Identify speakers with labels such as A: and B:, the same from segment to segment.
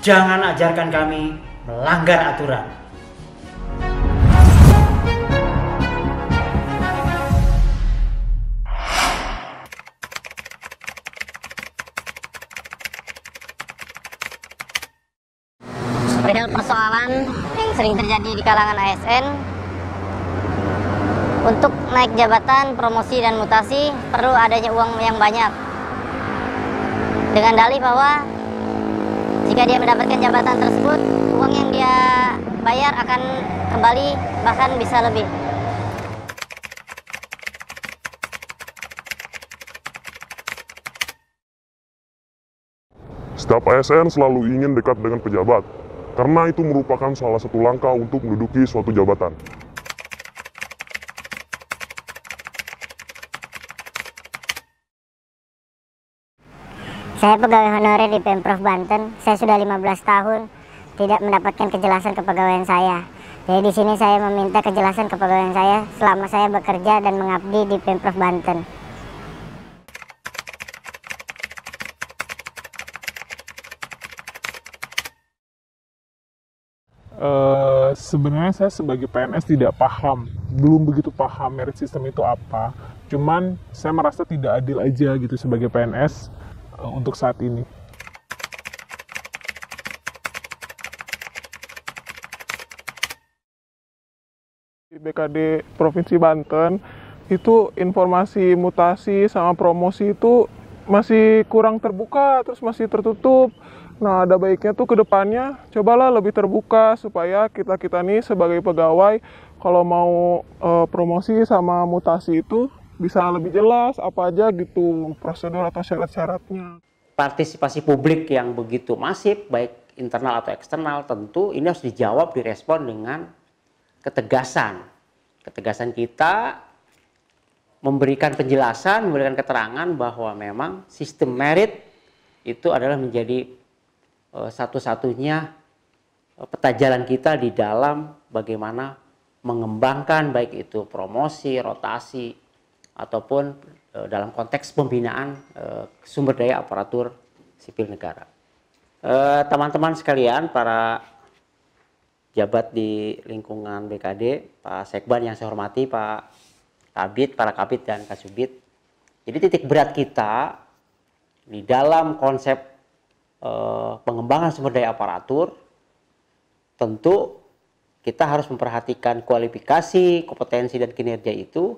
A: Jangan ajarkan kami melanggar aturan.
B: Perihal persoalan yang sering terjadi di kalangan ASN, untuk naik jabatan, promosi, dan mutasi perlu adanya uang yang banyak. Dengan dalih bahwa jika dia mendapatkan jabatan tersebut, uang yang dia bayar akan kembali, bahkan bisa lebih.
C: Setiap ASN selalu ingin dekat dengan pejabat, karena itu merupakan salah satu langkah untuk menduduki suatu jabatan.
B: Saya pegawai honorer di Pemprov Banten. Saya sudah 15 tahun tidak mendapatkan kejelasan kepegawaian saya. Jadi di sini saya meminta kejelasan kepegawaian saya selama saya bekerja dan mengabdi di Pemprov Banten.
D: Sebenarnya saya sebagai PNS tidak paham, belum begitu paham merit system itu apa. Cuman saya merasa tidak adil aja gitu sebagai PNS untuk saat ini. Di BKD Provinsi Banten itu informasi mutasi sama promosi itu masih kurang terbuka, terus masih tertutup. Nah, ada baiknya tuh ke depannya cobalah lebih terbuka supaya kita nih sebagai pegawai kalau mau promosi sama mutasi itu bisa lebih jelas apa aja gitu prosedur atau syarat-syaratnya.
A: Partisipasi publik yang begitu masif, baik internal atau eksternal, tentu ini harus dijawab, direspon dengan ketegasan. Ketegasan kita memberikan penjelasan, memberikan keterangan bahwa memang sistem merit itu adalah menjadi satu-satunya peta jalan kita di dalam bagaimana mengembangkan baik itu promosi, rotasi, ataupun dalam konteks pembinaan sumber daya aparatur sipil negara. Teman-teman sekalian, para jabat di lingkungan BKD, Pak Sekban yang saya hormati, Pak Kabid, para Kabid dan Kasubid. Jadi titik berat kita di dalam konsep pengembangan sumber daya aparatur, tentu kita harus memperhatikan kualifikasi, kompetensi, dan kinerja itu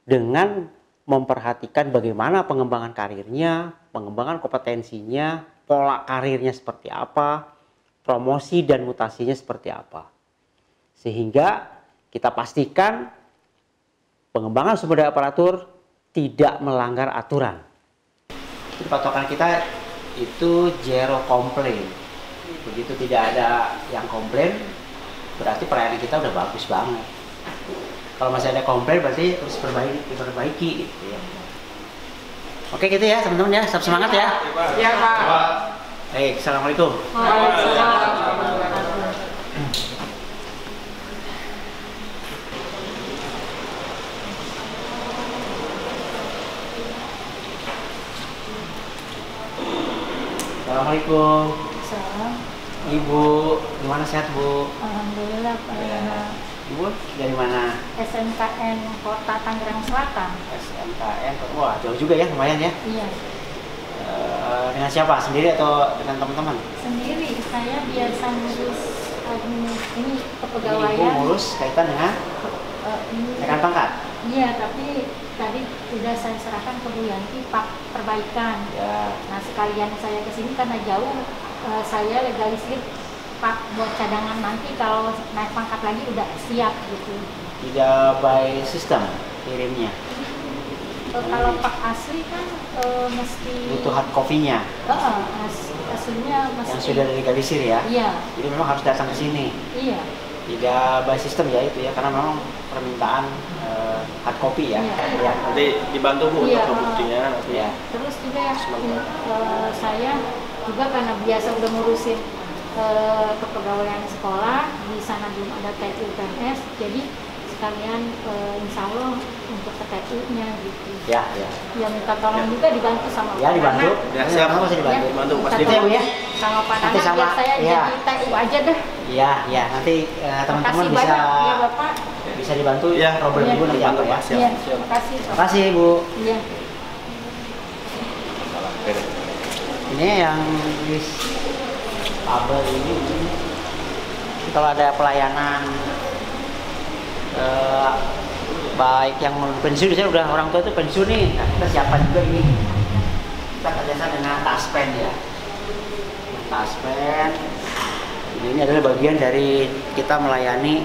A: dengan memperhatikan bagaimana pengembangan karirnya, pengembangan kompetensinya, pola karirnya seperti apa, promosi dan mutasinya seperti apa. Sehingga kita pastikan pengembangan sumber daya aparatur tidak melanggar aturan. Jadi patokan kita itu zero complaint. Begitu tidak ada yang komplain, berarti pelayanan kita udah bagus banget. Kalau masih ada komplain berarti harus diperbaiki gitu ya. Oke gitu ya teman-teman ya, tetap semangat ya.
E: Iya Pak.
A: Baik, assalamualaikum. Assalamualaikum.
E: Salam.
A: Ibu, gimana sehat Bu?
E: Alhamdulillah Pak.
A: Ibu dari mana?
E: SMKN Kota Tangerang Selatan.
A: SMKN, wah jauh juga ya, lumayan ya.
E: Iya.
A: Dengan siapa? Sendiri atau dengan teman-teman?
E: Sendiri saya biasa ngurus ini
A: Ibu
E: kepegawaian.
A: ngurus kaitan dengan
E: Ini.
A: rekan pangkat.
E: Iya, tapi tadi sudah saya serahkan ke Bu Yanti Pak perbaikan.
A: Ya.
E: Nah sekalian saya kesini karena jauh, saya legalisir Pak buat cadangan nanti kalau naik pangkat lagi udah siap gitu.
A: Tidak by system kirimnya.
E: Kalau Pak asli kan mesti
A: Butuh hard copy-nya
E: aslinya mesti
A: yang sudah dilegalisir ya.
E: Iya,
A: Jadi memang harus datang ke sini.
E: iya.
A: Tidak by system ya itu ya, karena memang permintaan hard copy ya.
E: Iya.
A: Ya.
F: Nanti dibantu Bu
E: Iya,
F: untuk pembuktinya nanti.
A: Ya.
E: Terus juga saya juga karena biasa udah ngurusin kepegawaian sekolah, di sana belum ada TU PNS, jadi sekalian insya Allah untuk TPU-nya gitu.
A: Ya.
E: Ya minta tolong juga dibantu sama
A: Ya,
E: Pak
A: dibantu.
E: Nana.
F: Ya, siap.
A: Masih dibantu.
E: Ya,
F: Bantu,
E: minta
F: pasti.
A: Itu ya, Bu, ya?
E: sama Pak
A: Nanti
E: Nana
A: sama-
E: biar saya
A: ya.
E: jadi TU aja dah.
A: Iya. Nanti teman-teman
E: Makasih
A: bisa
E: banyak ya Bapak.
A: bisa dibantu
F: Ya,
A: problem
E: Iya.
A: Ibu nanti apa ya.
F: Siap.
E: Iya, terima kasih Pak.
A: Terima kasih Bu.
E: Iya.
A: Ini yang di Tabel ini kalau ada pelayanan baik yang mau pensiun, saya udah orang tua itu pensiun nih, nah, kita siapkan juga ini, kita kerjasama dengan Taspen ya. Taspen ini adalah bagian dari kita melayani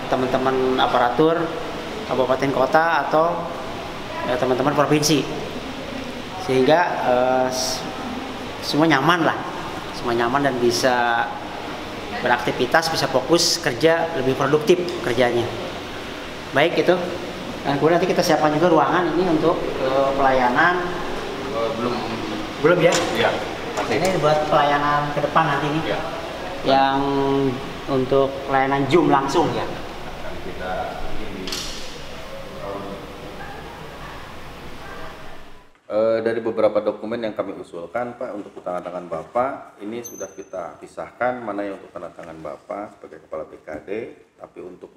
A: teman-teman aparatur kabupaten kota atau teman-teman provinsi, sehingga semua nyaman lah, semua nyaman dan bisa beraktivitas, bisa fokus kerja, lebih produktif kerjanya. Baik itu. Dan kemudian nanti kita siapkan juga ruangan ini untuk pelayanan. Belum ya?
G: Iya.
A: Ini buat pelayanan ke depan nanti nih.
G: Iya.
A: Yang untuk pelayanan Zoom langsung ya.
G: Akan kita ini dari beberapa dokumen yang kami usulkan Pak untuk tanda tangan Bapak, ini sudah kita pisahkan mana yang untuk tanda tangan Bapak sebagai Kepala BKD, tapi untuk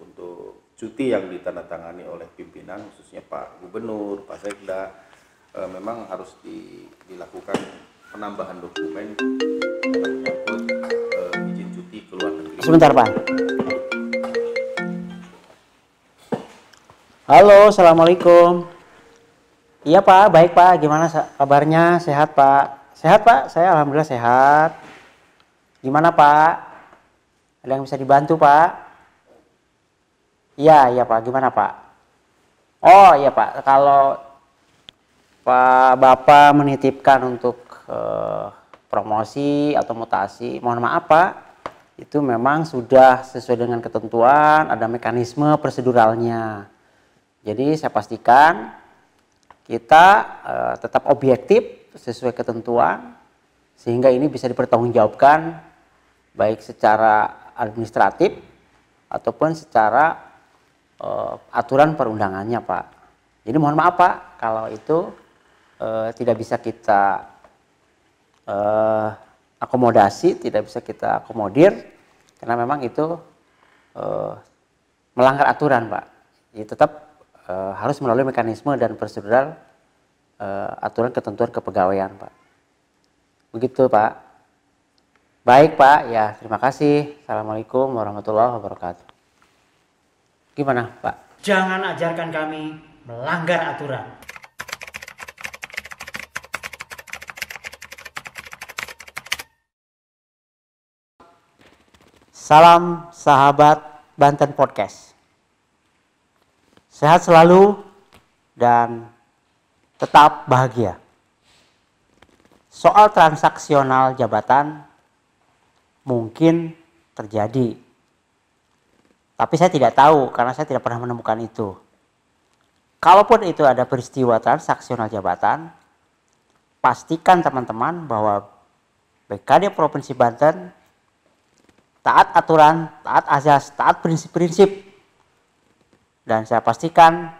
G: cuti yang ditandatangani oleh pimpinan khususnya Pak Gubernur, Pak Sekda, memang harus dilakukan penambahan dokumen yang menyangkut izin cuti ke luar negeri.
A: Sebentar Pak. Halo, Assalamualaikum. Iya Pak, baik Pak. Gimana kabarnya? Sehat Pak? Sehat Pak? Saya alhamdulillah sehat. Gimana Pak? Ada yang bisa dibantu Pak? Iya Pak. Gimana Pak? Oh iya Pak, kalau Pak Bapak menitipkan untuk promosi atau mutasi, mohon maaf Pak, itu memang sudah sesuai dengan ketentuan, ada mekanisme proseduralnya. Jadi saya pastikan kita tetap objektif sesuai ketentuan, sehingga ini bisa dipertanggungjawabkan baik secara administratif ataupun secara aturan perundangannya Pak. Jadi mohon maaf Pak kalau itu tidak bisa kita akomodasi, tidak bisa kita akomodir, karena memang itu melanggar aturan Pak. Jadi tetap harus melalui mekanisme dan prosedural aturan ketentuan kepegawaian Pak. Begitu Pak. Baik Pak, ya terima kasih. Assalamualaikum warahmatullahi wabarakatuh. Gimana Pak? Jangan ajarkan kami melanggar aturan. Salam sahabat Banten Podcast. Sehat selalu dan tetap bahagia. Soal transaksional jabatan mungkin terjadi, tapi saya tidak tahu karena saya tidak pernah menemukan itu. Kalaupun itu ada peristiwa transaksional jabatan, pastikan teman-teman bahwa BKD Provinsi Banten taat aturan, taat azas, taat prinsip-prinsip. Dan saya pastikan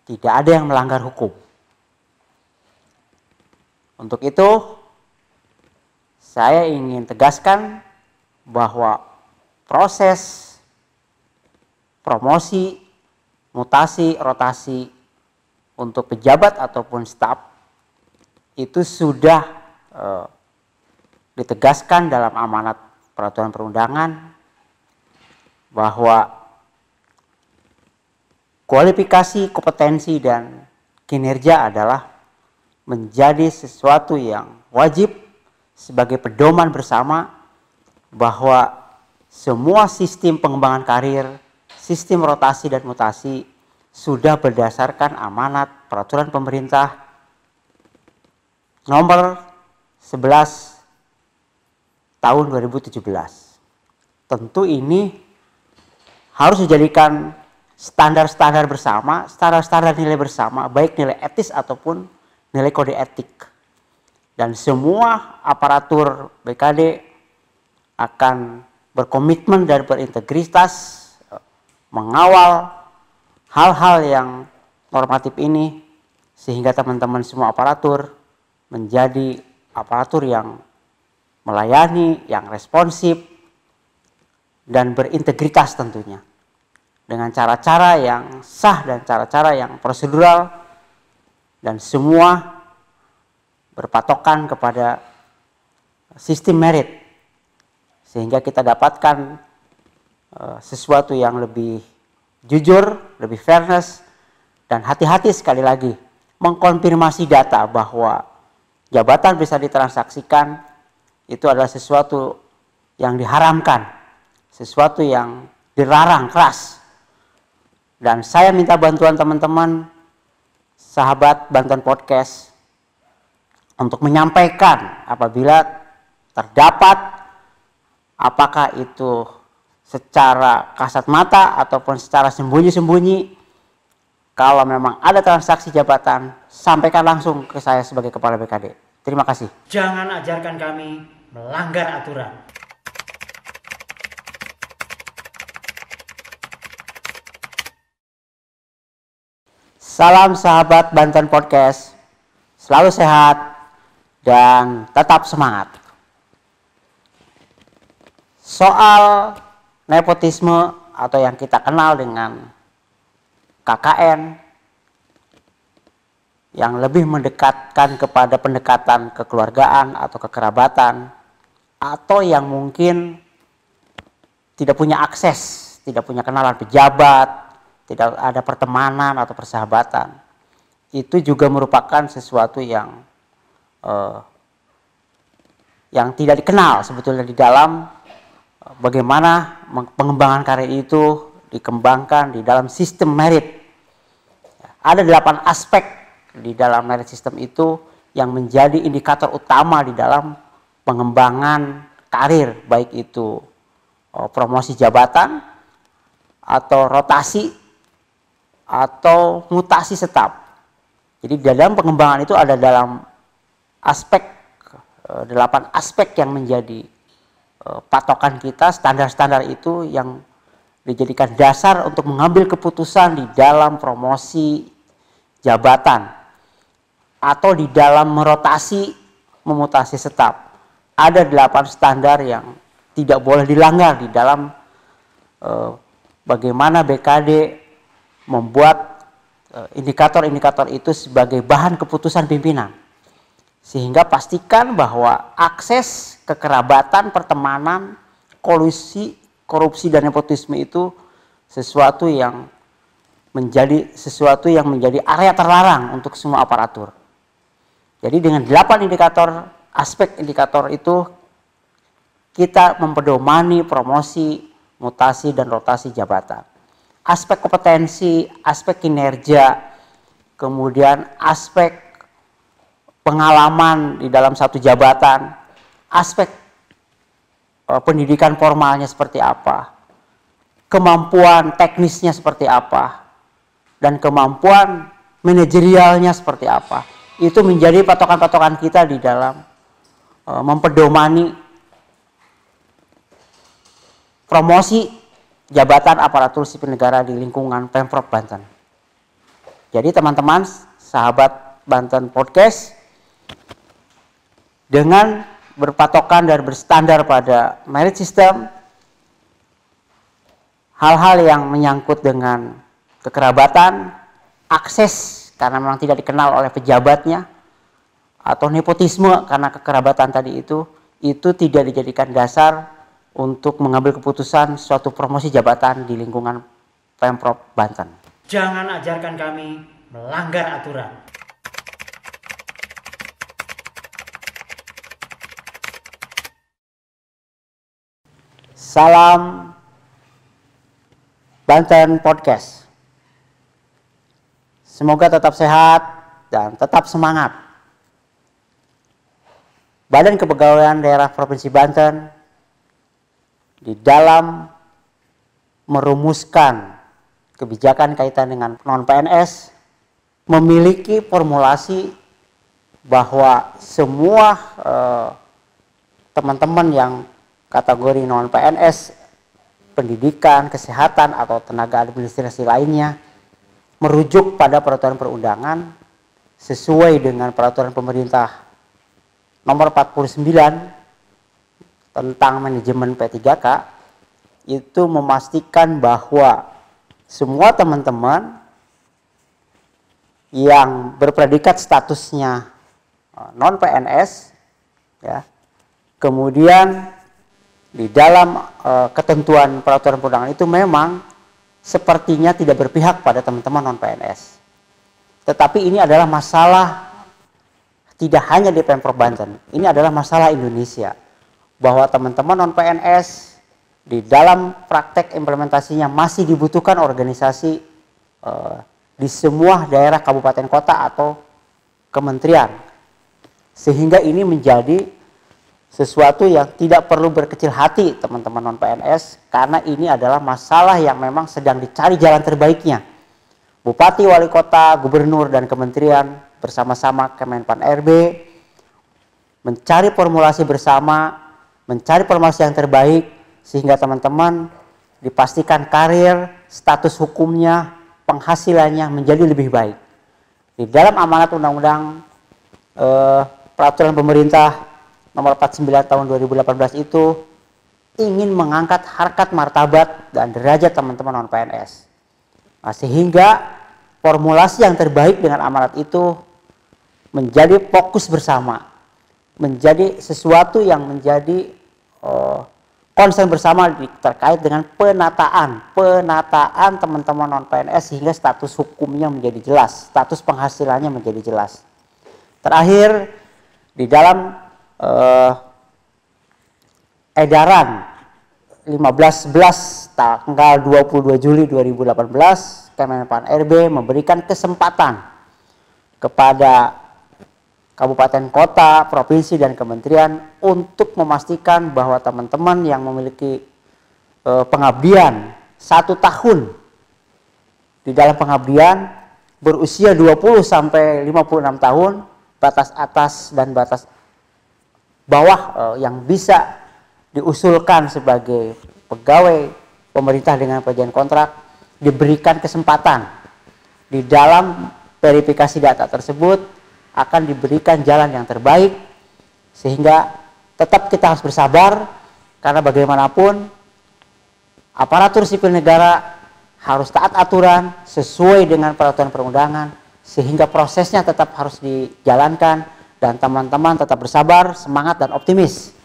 A: tidak ada yang melanggar hukum. Untuk itu, saya ingin tegaskan bahwa proses promosi, mutasi, rotasi untuk pejabat ataupun staf itu sudah ditegaskan dalam amanat peraturan perundangan bahwa kualifikasi, kompetensi, dan kinerja adalah menjadi sesuatu yang wajib sebagai pedoman bersama bahwa semua sistem pengembangan karir, sistem rotasi dan mutasi sudah berdasarkan amanat peraturan pemerintah nomor 11 tahun 2017. Tentu ini harus dijadikan standar-standar bersama, standar-standar nilai bersama, baik nilai etis ataupun nilai kode etik. Dan semua aparatur BKD akan berkomitmen dan berintegritas mengawal hal-hal yang normatif ini sehingga teman-teman semua aparatur menjadi aparatur yang melayani, yang responsif, dan berintegritas tentunya. Dengan cara-cara yang sah dan cara-cara yang prosedural dan semua berpatokan kepada sistem merit. Sehingga kita dapatkan sesuatu yang lebih jujur, lebih fairness, dan hati-hati sekali lagi mengkonfirmasi data bahwa jabatan bisa ditransaksikan itu adalah sesuatu yang diharamkan, sesuatu yang dilarang keras. Dan saya minta bantuan teman-teman, sahabat Banten Podcast, untuk menyampaikan apabila terdapat apakah itu secara kasat mata ataupun secara sembunyi-sembunyi. Kalau memang ada transaksi jabatan, sampaikan langsung ke saya sebagai Kepala BKD. Terima kasih. Jangan ajarkan kami melanggar aturan. Salam sahabat Banten Podcast. Selalu sehat dan tetap semangat. Soal nepotisme atau yang kita kenal dengan KKN yang lebih mendekatkan kepada pendekatan kekeluargaan atau kekerabatan, atau yang mungkin tidak punya akses, tidak punya kenalan pejabat, tidak ada pertemanan atau persahabatan, itu juga merupakan sesuatu yang tidak dikenal sebetulnya di dalam bagaimana pengembangan karir itu dikembangkan di dalam sistem merit. Ada 8 aspek di dalam merit system itu yang menjadi indikator utama di dalam pengembangan karir, baik itu promosi jabatan atau rotasi atau mutasi tetap. Jadi dalam pengembangan itu ada dalam aspek 8 aspek yang menjadi patokan kita, standar-standar itu yang dijadikan dasar untuk mengambil keputusan di dalam promosi jabatan atau di dalam merotasi, memutasi staf. Ada 8 standar yang tidak boleh dilanggar di dalam bagaimana BKD membuat indikator-indikator itu sebagai bahan keputusan pimpinan. Sehingga pastikan bahwa akses kekerabatan, pertemanan, kolusi, korupsi dan nepotisme itu sesuatu yang menjadi area terlarang untuk semua aparatur. Jadi dengan 8 indikator, aspek indikator itu kita mempedomani promosi, mutasi dan rotasi jabatan. Aspek kompetensi, aspek kinerja, kemudian aspek pengalaman di dalam satu jabatan, aspek pendidikan formalnya seperti apa, kemampuan teknisnya seperti apa, dan kemampuan manajerialnya seperti apa. Itu menjadi patokan-patokan kita di dalam mempedomani promosi jabatan aparatur sipil negara di lingkungan Pemprov Banten. Jadi teman-teman, sahabat Banten Podcast, dengan berpatokan dan berstandar pada merit system, hal-hal yang menyangkut dengan kekerabatan, akses karena memang tidak dikenal oleh pejabatnya, atau nepotisme karena kekerabatan tadi itu tidak dijadikan dasar untuk mengambil keputusan suatu promosi jabatan di lingkungan Pemprov Banten. Jangan ajarkan kami melanggar aturan. Salam Banten Podcast. Semoga tetap sehat dan tetap semangat. Badan Kepegawaian Daerah Provinsi Banten di dalam merumuskan kebijakan kaitan dengan non-PNS memiliki formulasi bahwa semua teman-teman yang kategori non-PNS pendidikan, kesehatan, atau tenaga administrasi lainnya merujuk pada peraturan perundangan sesuai dengan peraturan pemerintah nomor 49 tentang manajemen P3K, itu memastikan bahwa semua teman-teman yang berpredikat statusnya non PNS, ya, kemudian di dalam ketentuan peraturan perundangan itu memang sepertinya tidak berpihak pada teman-teman non PNS. Tetapi ini adalah masalah tidak hanya di Pemprov Banten, ini adalah masalah Indonesia, bahwa teman-teman non PNS di dalam praktek implementasinya masih dibutuhkan organisasi di semua daerah kabupaten kota atau kementerian, sehingga ini menjadi sesuatu yang tidak perlu berkecil hati teman-teman non PNS, karena ini adalah masalah yang memang sedang dicari jalan terbaiknya. Bupati, wali kota, gubernur, dan kementerian bersama-sama Kemenpan RB mencari formulasi bersama, mencari formulasi yang terbaik sehingga teman-teman dipastikan karir, status hukumnya, penghasilannya menjadi lebih baik. Di dalam amanat undang-undang peraturan pemerintah nomor 49 tahun 2018 itu ingin mengangkat harkat martabat dan derajat teman-teman non PNS. Nah, sehingga formulasi yang terbaik dengan amanat itu menjadi fokus bersama, menjadi sesuatu yang menjadi concern bersama terkait dengan penataan teman-teman non PNS sehingga status hukumnya menjadi jelas, status penghasilannya menjadi jelas. Terakhir, di dalam edaran 15/11 tanggal 22 Juli 2018, Kemenpan RB memberikan kesempatan kepada kabupaten kota, provinsi, dan kementerian untuk memastikan bahwa teman-teman yang memiliki pengabdian 1 tahun di dalam pengabdian berusia 20 sampai 56 tahun, batas atas dan batas bawah yang bisa diusulkan sebagai pegawai pemerintah dengan perjanjian kontrak diberikan kesempatan di dalam verifikasi data tersebut akan diberikan jalan yang terbaik, sehingga tetap kita harus bersabar karena bagaimanapun aparatur sipil negara harus taat aturan sesuai dengan peraturan perundangan sehingga prosesnya tetap harus dijalankan. Dan teman-teman tetap bersabar, semangat, dan optimis.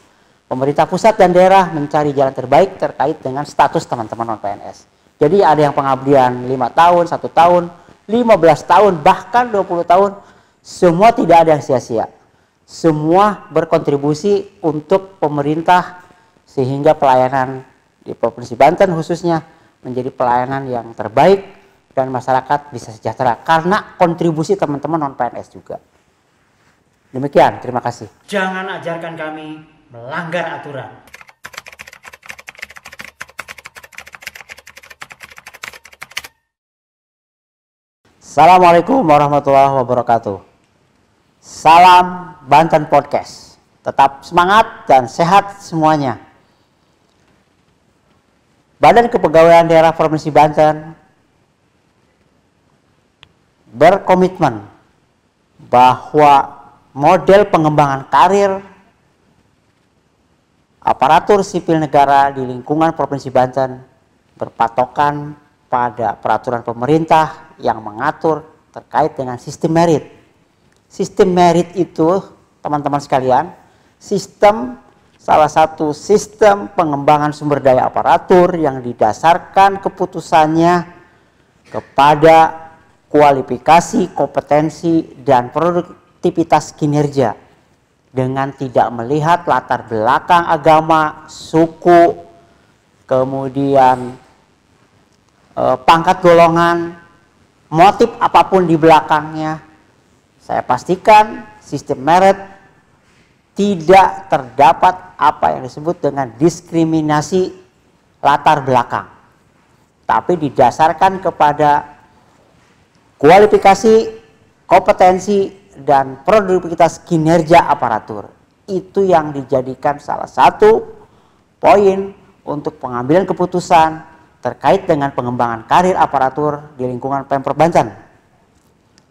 A: Pemerintah pusat dan daerah mencari jalan terbaik terkait dengan status teman-teman non PNS. Jadi ada yang pengabdian 5 tahun, 1 tahun, 15 tahun, bahkan 20 tahun. Semua tidak ada yang sia-sia. Semua berkontribusi untuk pemerintah sehingga pelayanan di Provinsi Banten khususnya menjadi pelayanan yang terbaik dan masyarakat bisa sejahtera karena kontribusi teman-teman non PNS juga. Demikian, terima kasih. Jangan ajarkan kami melanggar aturan. Assalamualaikum warahmatullahi wabarakatuh. Salam Banten Podcast. Tetap semangat dan sehat semuanya. Badan Kepegawaian Daerah Provinsi Banten berkomitmen bahwa model pengembangan karir aparatur sipil negara di lingkungan Provinsi Banten berpatokan pada peraturan pemerintah yang mengatur terkait dengan sistem merit. Sistem merit itu, teman-teman sekalian, salah satu sistem pengembangan sumber daya aparatur yang didasarkan keputusannya kepada kualifikasi, kompetensi, dan produktivitas kinerja dengan tidak melihat latar belakang agama, suku, kemudian pangkat golongan, motif apapun di belakangnya. Saya pastikan sistem merit tidak terdapat apa yang disebut dengan diskriminasi latar belakang, tapi didasarkan kepada kualifikasi, kompetensi, dan produktivitas kinerja aparatur. Itu yang dijadikan salah satu poin untuk pengambilan keputusan terkait dengan pengembangan karir aparatur di lingkungan Pemprov Banten.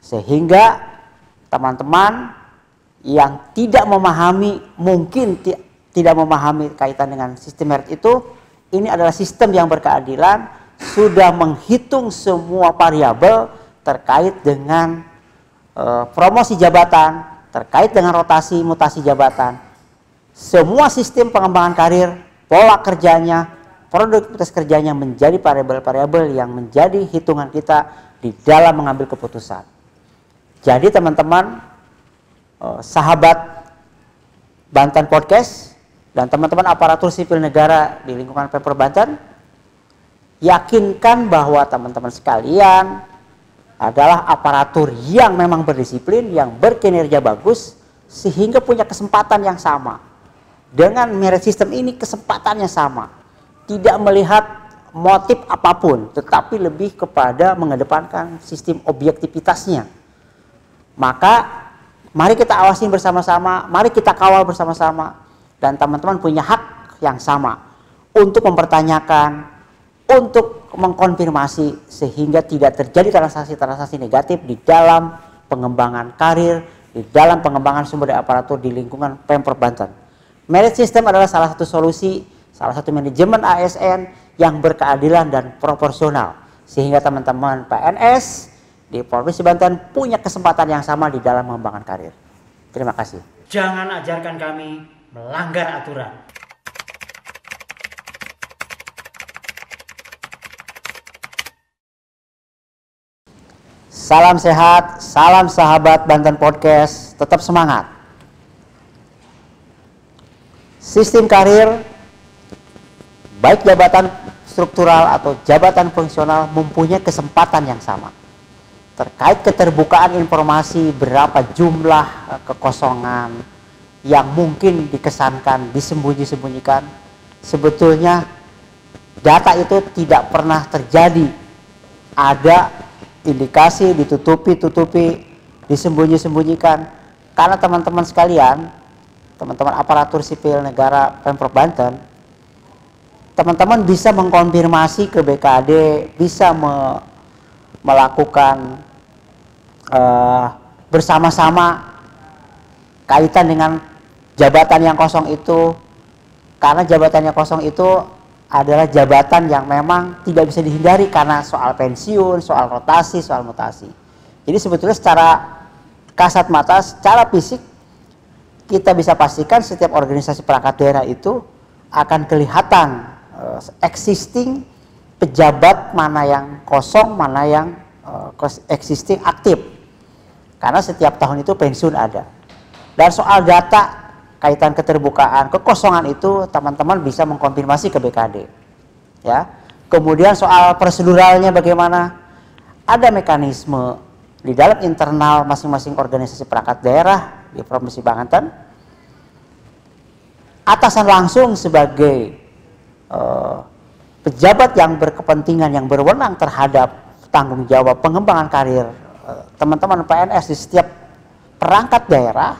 A: Sehingga teman-teman yang tidak memahami, mungkin tidak memahami kaitan dengan sistem merit itu, ini adalah sistem yang berkeadilan, sudah menghitung semua variabel terkait dengan promosi jabatan, terkait dengan rotasi mutasi jabatan. Semua sistem pengembangan karir, pola kerjanya, produktivitas kerjanya menjadi variabel-variabel yang menjadi hitungan kita di dalam mengambil keputusan. Jadi teman-teman, sahabat Banten Podcast dan teman-teman aparatur sipil negara di lingkungan Pemprov Banten, yakinkan bahwa teman-teman sekalian adalah aparatur yang memang berdisiplin, yang berkinerja bagus, sehingga punya kesempatan yang sama. Dengan merit system ini kesempatannya sama. Tidak melihat motif apapun, tetapi lebih kepada mengedepankan sistem objektivitasnya. Maka mari kita awasi bersama-sama, mari kita kawal bersama-sama, dan teman-teman punya hak yang sama untuk mempertanyakan, untuk mengkonfirmasi, sehingga tidak terjadi transaksi-transaksi negatif di dalam pengembangan karir, di dalam pengembangan sumber daya aparatur di lingkungan Pemprov Banten. Merit system adalah salah satu solusi, salah satu manajemen ASN yang berkeadilan dan proporsional, sehingga teman-teman PNS di Provinsi Banten punya kesempatan yang sama di dalam mengembangkan karir. Terima kasih.
H: Jangan ajarkan kami melanggar aturan.
A: Salam sehat, salam sahabat Banten Podcast, tetap semangat. Sistem karir, baik jabatan struktural atau jabatan fungsional, mempunyai kesempatan yang sama. Terkait keterbukaan informasi, berapa jumlah kekosongan yang mungkin dikesankan, disembunyi-sembunyikan, sebetulnya data itu tidak pernah terjadi. Ada indikasi ditutupi-tutupi, disembunyi-sembunyikan, karena teman-teman sekalian, teman-teman aparatur sipil negara Pemprov Banten, teman-teman bisa mengkonfirmasi ke BKD, bisa melakukan bersama-sama kaitan dengan jabatan yang kosong itu, karena jabatan yang kosong itu adalah jabatan yang memang tidak bisa dihindari karena soal pensiun, soal rotasi, soal mutasi. Jadi sebetulnya secara kasat mata, secara fisik, kita bisa pastikan setiap organisasi perangkat daerah itu akan kelihatan existing pejabat mana yang kosong, mana yang existing aktif. Karena setiap tahun itu pensiun ada. Dan soal data kaitan keterbukaan, kekosongan itu teman-teman bisa mengkonfirmasi ke BKD. Ya. Kemudian soal proseduralnya bagaimana? Ada mekanisme di dalam internal masing-masing organisasi perangkat daerah di Provinsi Banten. Atasan langsung sebagai pejabat yang berkepentingan, yang berwenang terhadap tanggung jawab pengembangan karir teman-teman PNS di setiap perangkat daerah,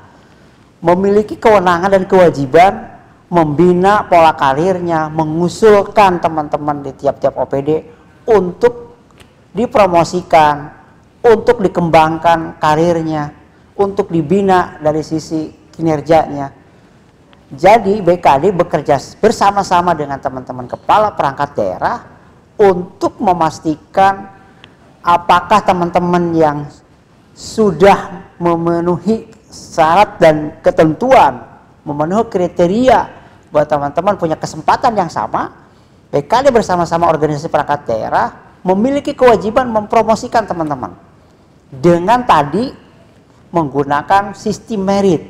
A: memiliki kewenangan dan kewajiban membina pola karirnya, mengusulkan teman-teman di tiap-tiap OPD untuk dipromosikan, untuk dikembangkan karirnya, untuk dibina dari sisi kinerjanya. Jadi BKD bekerja bersama-sama dengan teman-teman kepala perangkat daerah untuk memastikan apakah teman-teman yang sudah memenuhi syarat dan ketentuan, memenuhi kriteria buat teman-teman punya kesempatan yang sama. BKD bersama-sama organisasi perangkat daerah memiliki kewajiban mempromosikan teman-teman dengan tadi menggunakan sistem merit.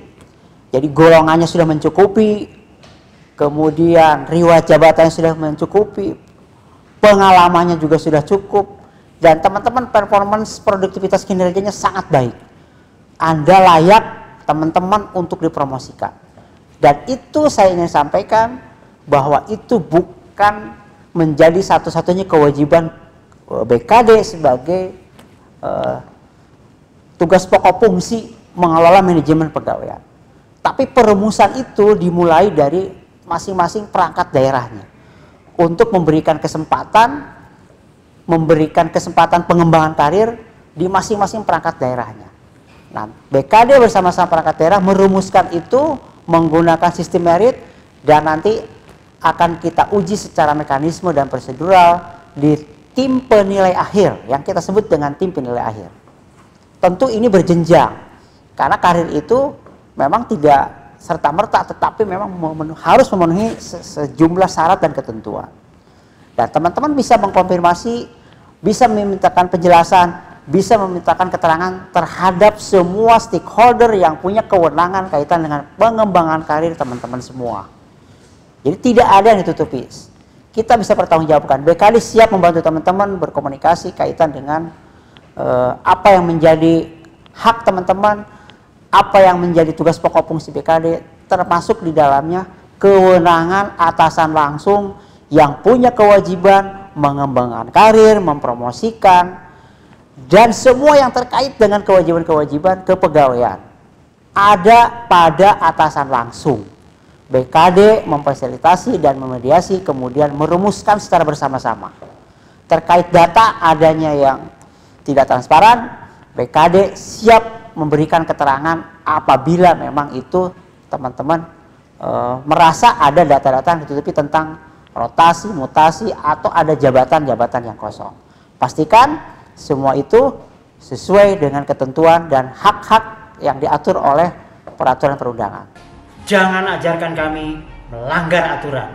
A: Jadi golongannya sudah mencukupi, kemudian riwayat jabatannya sudah mencukupi, pengalamannya juga sudah cukup, dan teman-teman performance produktivitas kinerjanya sangat baik. Anda layak teman-teman untuk dipromosikan. Dan itu saya ingin sampaikan bahwa itu bukan menjadi satu-satunya kewajiban BKD sebagai tugas pokok fungsi mengelola manajemen pegawaian. Tapi perumusan itu dimulai dari masing-masing perangkat daerahnya. untuk memberikan kesempatan pengembangan karir di masing-masing perangkat daerahnya. Nah, BKD bersama-sama perangkat daerah merumuskan itu menggunakan sistem merit, dan nanti akan kita uji secara mekanisme dan prosedural di tim penilai akhir yang kita sebut dengan tim penilai akhir. Tentu ini berjenjang karena karir itu memang tidak serta-merta, tetapi memang harus memenuhi sejumlah syarat dan ketentuan. Dan teman-teman bisa mengkonfirmasi, bisa memintakan penjelasan, bisa memintakan keterangan terhadap semua stakeholder yang punya kewenangan kaitan dengan pengembangan karir teman-teman semua. Jadi tidak ada yang ditutupi. Kita bisa pertanggungjawabkan. BKD siap membantu teman-teman berkomunikasi kaitan dengan apa yang menjadi hak teman-teman, apa yang menjadi tugas pokok fungsi BKD, termasuk di dalamnya kewenangan atasan langsung yang punya kewajiban mengembangkan karir, mempromosikan, dan semua yang terkait dengan kewajiban-kewajiban kepegawaian ada pada atasan langsung. BKD memfasilitasi dan memediasi, kemudian merumuskan secara bersama-sama. Terkait data adanya yang tidak transparan, BKD siap memberikan keterangan apabila memang itu teman-teman merasa ada data-data yang ditutupi tentang rotasi, mutasi, atau ada jabatan-jabatan yang kosong. Pastikan semua itu sesuai dengan ketentuan dan hak-hak yang diatur oleh peraturan perundangan.
H: Jangan ajarkan kami melanggar aturan.